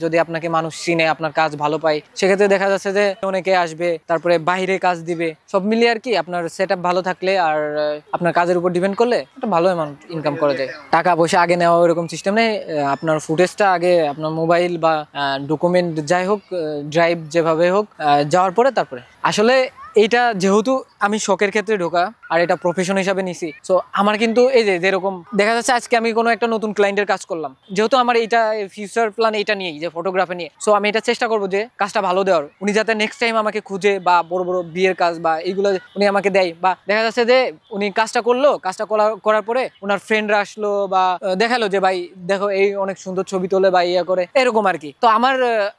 যদি আপনাকে মানুষ চিনে, আপনার কাজ ভালো পায়, সেক্ষেত্রে দেখা যাচ্ছে যে অনেকে আসবে, তারপরে বাইরে কাজ দিবে। সব মিলিয়ে আর কি আপনার সেটআপ ভালো থাকলে আর আপনার কাজের উপর ডিপেন্ড করলে একটা ভালো অ্যামাউন্ট ইনকাম করা যায়। টাকা পয়সা আগে নেওয়া এরকম সিস্টেম নেই। আপনার ফুটেজটা আগে আপনার মোবাইল বা ডকুমেন্ট যাই হোক, ড্রাইভ যেভাবে হোক, যাওয়ার পরে তারপরে আসলে এইটা যেহেতু আমি শখের ক্ষেত্রে ঢোকা আর এটা প্রফেশন হিসাবে নিছি, সো আমার কিন্তু এই যে যেরকম দেখা যাচ্ছে আজকে আমি কোনো একটা নতুন ক্লায়েন্টের কাজ করলাম, যেহেতু আমার এইটা ফিউচার প্ল্যান এটা নিয়েই, যে ফটোগ্রাফি নিয়ে, সো আমি এটা চেষ্টা করবো যে কাজটা ভালো দেওয়ার, উনি যাতে নেক্সট টাইম আমাকে খুঁজে বা বড় বড় বিয়ের কাজ বা এইগুলো উনি আমাকে দেয়। বা দেখা যাচ্ছে যে উনি কাজটা করলো, কাজটা করার পরে ওনার ফ্রেন্ডরা আসলো বা দেখালো যে ভাই দেখো এই অনেক সুন্দর ছবি তোলে বা ইয়া করে, এরকম আর কি। তো আমার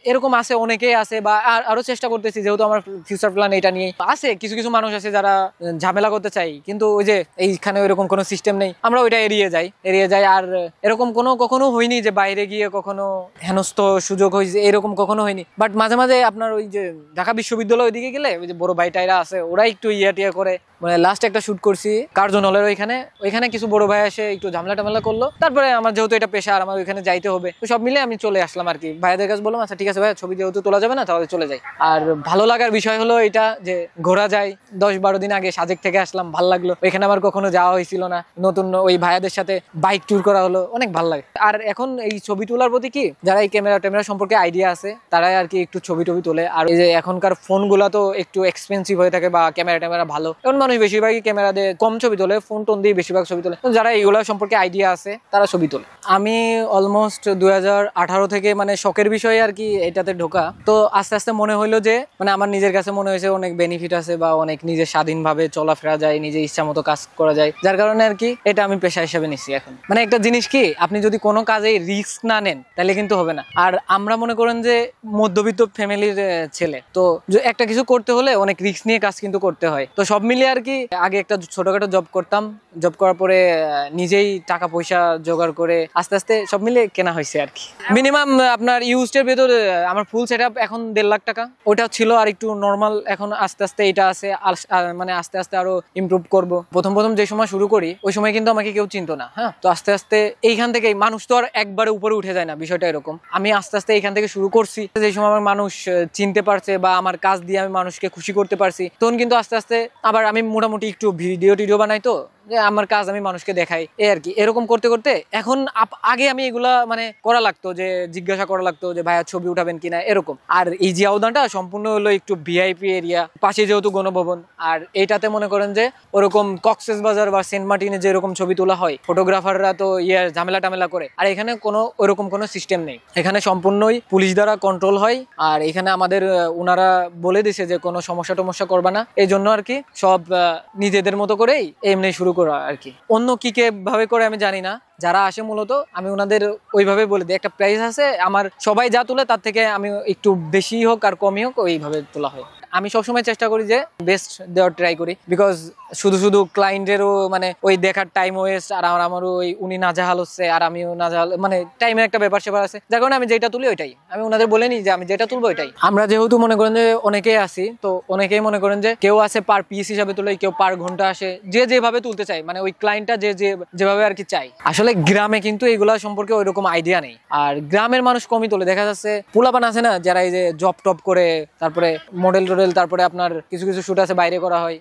এরকম আছে, অনেকেই আছে, বা আরো চেষ্টা করতেছি, যেহেতু আমার ফিউচার প্ল্যান এটা নিয়ে আছে। কিছু কিছু মানুষ আছে যারা ঝামেলা করতে চাই, কিন্তু ওই যে এইখানে ওইরকম কোনো সিস্টেম নেই, আমরা ওইটা এড়িয়ে যাই। আর এরকম কখনো হয়নি যে বাইরে গিয়ে কখনো হেনস্থ সুযোগ হয়েছে, এরকম কখনো হয়নি। বাট মাঝে মাঝে আপনার ওই যে ঢাকা বিশ্ববিদ্যালয় ওইদিকে গেলে ওই যে বড় ভাই টাইরা আছে, ওরা একটু টিয়া করে, মানে লাস্ট একটা শুট করছি কার্জন হলের ওইখানে কিছু বড় ভাই এসে একটু ঝামেলা টামেলা করলো। তারপরে আমার যেহেতু এটা পেশা আর আমার ওইখানে যাইতে হবে, তো সব মিলে আমি চলে আসলাম আর কি। ভাইদের কাছে বললাম আচ্ছা ঠিক আছে ভাই, ছবি যেহেতু তোলা যাবে না তাহলে চলে যাই। আর ভালো লাগার বিষয় হলো এটা যে ঘোরা যায়। 10-12 দিন আগে সাজেক থেকে আসলাম, ভাল লাগলো। ওইখানে আমার কখনো যাওয়া হয়েছিল না, নতুন ওই ভাইয়াদের সাথে বাইক ট্যুর করা হলো, অনেক ভালো লাগে। আর এখন এই ছবি তোলার প্রতি কি, যারা এই ক্যামেরা সম্পর্কে আইডিয়া আছে তারাই আর কি একটু ছবি টবি তোলে। আর এই যে এখনকার ফোন গুলা তো একটু এক্সপেন্সিভ হয়ে থাকে বা ক্যামেরা ভালো, এখন মানুষ বেশিরভাগই ক্যামেরা দিয়ে কম ছবি তোলে, ফোন টোন দিয়ে বেশিরভাগ ছবি তোলে। যারা এইগুলো সম্পর্কে আইডিয়া আছে তারা ছবি তোলে। আমি অলমোস্ট 2018 থেকে মানে শখের বিষয়ে আর কি এটাতে ঢোকা। তো আস্তে আস্তে মনে হইলো যে মানে আমার নিজের কাছে মনে হয়েছে অনেক বেনিফিট আছে বা অনেক নিজের স্বাধীনভাবে চলাফেরা যায়, নিজে ইচ্ছা মতো কাজ করা যায়, যার কারণে আর কি এটা আমি পেশা হিসেবে নিচ্ছি এখন। মানে একটা জিনিস কি, আপনি যদি কোনো কাজে রিস্ক না নেন তাহলে কিন্তু হবে না। আর আমরা মনে করেন যে মধ্যবিত্ত ফ্যামিলির ছেলে, তো একটা কিছু করতে হলে অনেক রিস্ক নিয়ে কাজ কিন্তু করতে হয়। তো সব মিলিয়ে আর কি আগে একটা ছোটখাটো জব করতাম, জব করার পরে নিজেই টাকা পয়সা জোগাড় করে আস্তে আস্তে সব মিলে কেনা হয়েছে আর কি। মিনিমাম আপনার ইউজড এর ভেতর আমার ফুল সেটআপ এখন 1.5 লাখ টাকা, ওটা ছিল আর একটু নর্মাল। এখন আস্তে আস্তে এটা আছে, মানে আস্তে আস্তে আরো ইমপ্রুভ করব। প্রথম যে সময় শুরু করি ওই সময় কিন্তু আমাকে কেউ চিনতো না। হ্যাঁ, তো আস্তে আস্তে এইখান থেকে মানুষ তো আর একবারে উপরে উঠে যায় না, বিষয়টা এরকম। আমি আস্তে আস্তে এইখান থেকে শুরু করছি, যে সময় আমার মানুষ চিনতে পারছে বা আমার কাজ দিয়ে আমি মানুষকে খুশি করতে পারছি, তখন কিন্তু আস্তে আস্তে আবার আমি মোটামুটি একটু ভিডিও বানাই, তো যে আমার কাজ আমি মানুষকে দেখাই, এই আর কি। এরকম করতে করতে এখন আগে আমি এগুলা মানে করা লাগতো, যে জিজ্ঞাসা করা লাগতো যে ভাইয়া ছবি উঠাবেন কিনা, এরকম। আর এই জিয়াউদানটা সম্পূর্ণ হলো একটু ভিআইপি এরিয়া, পাশে যেহেতু গণভবন। আর এইটাতে মনে করেন যে ওরকম কক্সেস বাজার বা সেন্ট মার্টিনে যেরকম ছবি তোলা হয়, ফটোগ্রাফাররা তো ঝামেলা টামেলা করে, আর এখানে কোনো ওরকম কোনো সিস্টেম নেই। এখানে সম্পূর্ণই পুলিশ দ্বারা কন্ট্রোল হয়। আর এখানে আমাদের ওনারা বলে দিছে যে কোনো সমস্যা করবা না, এই জন্য আর কি সব নিজেদের মতো করেই এমনি শুরু করা আর কি। অন্য কি কে ভাবে করে আমি জানি না, যারা আসে মূলত আমি ওনাদের ওইভাবে বলে দিই, একটা প্রাইস আছে আমার, সবাই যা তোলে তার থেকে আমি একটু বেশি হোক আর কমই হোক ওইভাবে তোলা হয়। আমি সবসময় চেষ্টা করি যে বেস্ট দেওয়ার ট্রাই করি, বিকজ শুধু ক্লায়েন্টেরও মানে ওই দেখার টাইম ওয়েস্ট, আর আমারও ওই উনি নাজাহাল হচ্ছে আর আমিও নাজাহাল, মানে টাইমের একটা ব্যাপার আছে, যার কারণে আমি যেটা তুলি ওইটাই আমি ওনাদের বলে নিই যে আমি যেটা তুলবো ওইটাই। আমরা যেহেতু মনে করেন যে অনেকেই আসি, তো অনেকেই মনে করেন যে কেউ আছে পার পিস হিসাবে তুলে, কেউ পার ঘন্টা আসে, যে যেভাবে তুলতে চাই, মানে ওই ক্লায়েন্টটা যেভাবে আর কি চাই। আসলে গ্রামে কিন্তু এগুলা সম্পর্কে ওইরকম আইডিয়া নেই, আর গ্রামের মানুষ কমই তোলে। দেখা যাচ্ছে পোলাপান আছে না, যারা এই যে জব টপ করে, তারপরে মডেল, তারপরে আপনার কিছু শুট আছে বাইরে করা হয়,